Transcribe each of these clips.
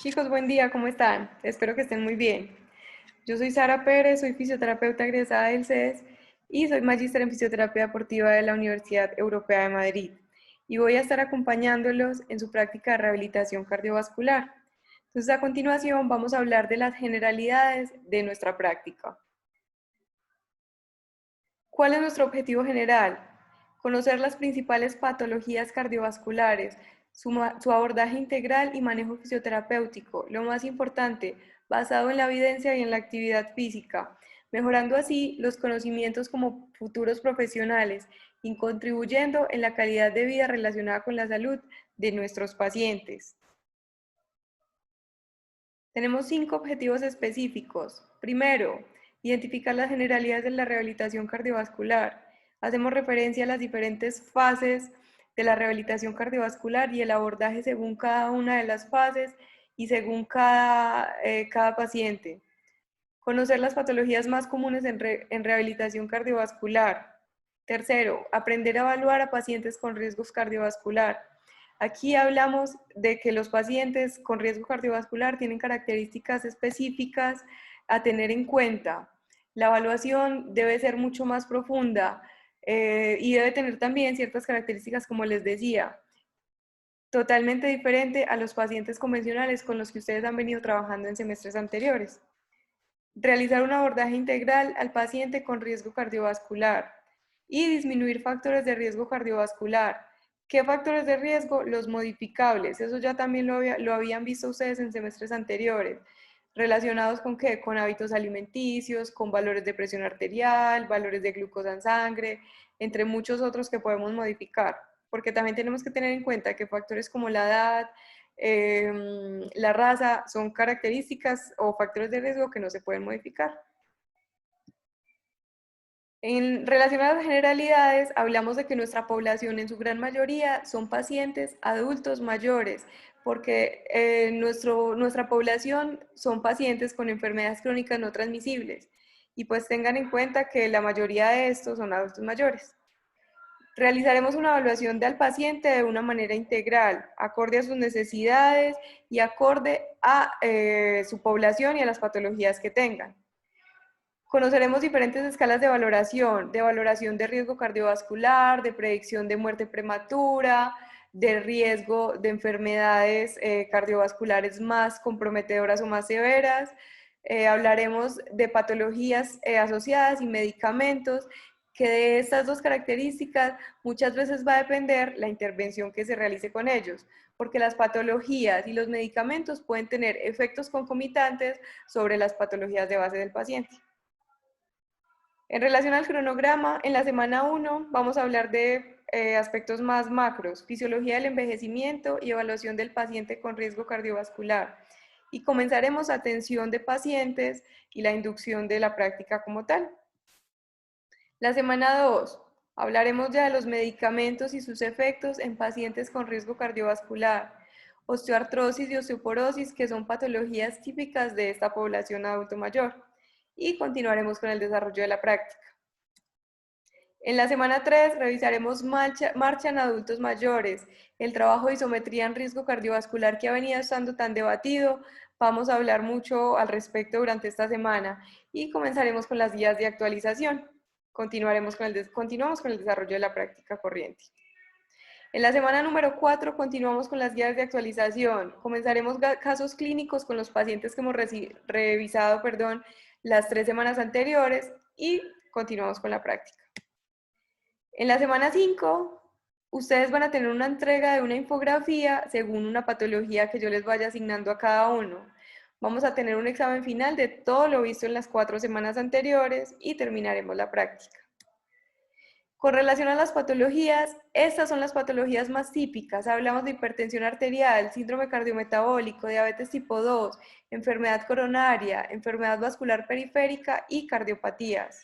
Chicos, buen día, ¿cómo están? Espero que estén muy bien. Yo soy Sara Pérez, soy fisioterapeuta egresada del CES y soy magíster en fisioterapia deportiva de la Universidad Europea de Madrid. Y voy a estar acompañándolos en su práctica de rehabilitación cardiovascular. Entonces, a continuación vamos a hablar de las generalidades de nuestra práctica. ¿Cuál es nuestro objetivo general? Conocer las principales patologías cardiovasculares, su abordaje integral y manejo fisioterapéutico, lo más importante, basado en la evidencia y en la actividad física, mejorando así los conocimientos como futuros profesionales y contribuyendo en la calidad de vida relacionada con la salud de nuestros pacientes. Tenemos 5 objetivos específicos. Primero, identificar las generalidades de la rehabilitación cardiovascular. Hacemos referencia a las diferentes fases de la rehabilitación cardiovascular y el abordaje según cada una de las fases y según cada paciente. Conocer las patologías más comunes en rehabilitación cardiovascular. Tercero, aprender a evaluar a pacientes con riesgos cardiovascular. Aquí hablamos de que los pacientes con riesgo cardiovascular tienen características específicas a tener en cuenta. La evaluación debe ser mucho más profunda y debe tener también ciertas características, como les decía, totalmente diferente a los pacientes convencionales con los que ustedes han venido trabajando en semestres anteriores. Realizar un abordaje integral al paciente con riesgo cardiovascular y disminuir factores de riesgo cardiovascular. ¿Qué factores de riesgo? Los modificables. Eso ya también lo habían visto ustedes en semestres anteriores. ¿Relacionados con qué? Con hábitos alimenticios, con valores de presión arterial, valores de glucosa en sangre, entre muchos otros que podemos modificar. Porque también tenemos que tener en cuenta que factores como la edad, la raza son características o factores de riesgo que no se pueden modificar. En relación a las generalidades, hablamos de que nuestra población en su gran mayoría son pacientes adultos mayores, porque nuestra población son pacientes con enfermedades crónicas no transmisibles. Y pues tengan en cuenta que la mayoría de estos son adultos mayores. Realizaremos una evaluación del paciente de una manera integral, acorde a sus necesidades y acorde a su población y a las patologías que tengan. Conoceremos diferentes escalas de valoración de riesgo cardiovascular, de predicción de muerte prematura, de riesgo de enfermedades cardiovasculares más comprometedoras o más severas. Hablaremos de patologías asociadas y medicamentos, que de estas dos características muchas veces va a depender la intervención que se realice con ellos, porque las patologías y los medicamentos pueden tener efectos concomitantes sobre las patologías de base del paciente. En relación al cronograma, en la semana 1 vamos a hablar de aspectos más macros, fisiología del envejecimiento y evaluación del paciente con riesgo cardiovascular. Y comenzaremos atención de pacientes y la inducción de la práctica como tal. La semana 2 hablaremos ya de los medicamentos y sus efectos en pacientes con riesgo cardiovascular, osteoartrosis y osteoporosis, que son patologías típicas de esta población adulto mayor. Y continuaremos con el desarrollo de la práctica. En la semana 3 revisaremos marcha en adultos mayores, el trabajo de isometría en riesgo cardiovascular que ha venido estando tan debatido. Vamos a hablar mucho al respecto durante esta semana y comenzaremos con las guías de actualización. Continuamos con el desarrollo de la práctica corriente. En la semana número 4 continuamos con las guías de actualización. Comenzaremos casos clínicos con los pacientes que hemos revisado las 3 semanas anteriores y continuamos con la práctica. En la semana 5, ustedes van a tener una entrega de una infografía según una patología que yo les vaya asignando a cada uno. Vamos a tener un examen final de todo lo visto en las 4 semanas anteriores y terminaremos la práctica. Con relación a las patologías, estas son las patologías más típicas. Hablamos de hipertensión arterial, síndrome cardiometabólico, diabetes tipo 2, enfermedad coronaria, enfermedad vascular periférica y cardiopatías.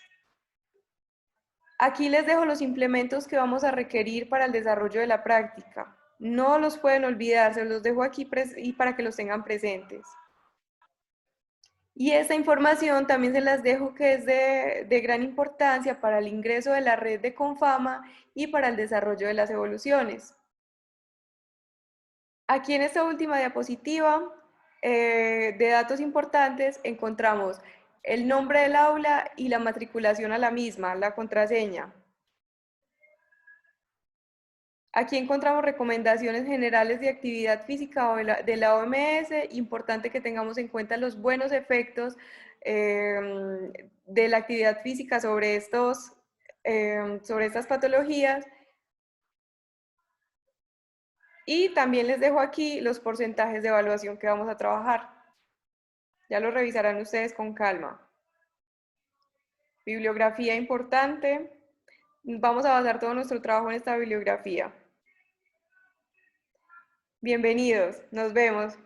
Aquí les dejo los implementos que vamos a requerir para el desarrollo de la práctica. No los pueden olvidar, se los dejo aquí y para que los tengan presentes. Y esta información también se las dejo, que es de gran importancia para el ingreso de la red de Confama y para el desarrollo de las evoluciones. Aquí en esta última diapositiva de datos importantes encontramos el nombre del aula y la matriculación a la misma, la contraseña. Aquí encontramos recomendaciones generales de actividad física de la OMS. Importante que tengamos en cuenta los buenos efectos de la actividad física sobre estas patologías. Y también les dejo aquí los porcentajes de evaluación que vamos a trabajar. Ya lo revisarán ustedes con calma. Bibliografía importante. Vamos a basar todo nuestro trabajo en esta bibliografía. Bienvenidos, nos vemos.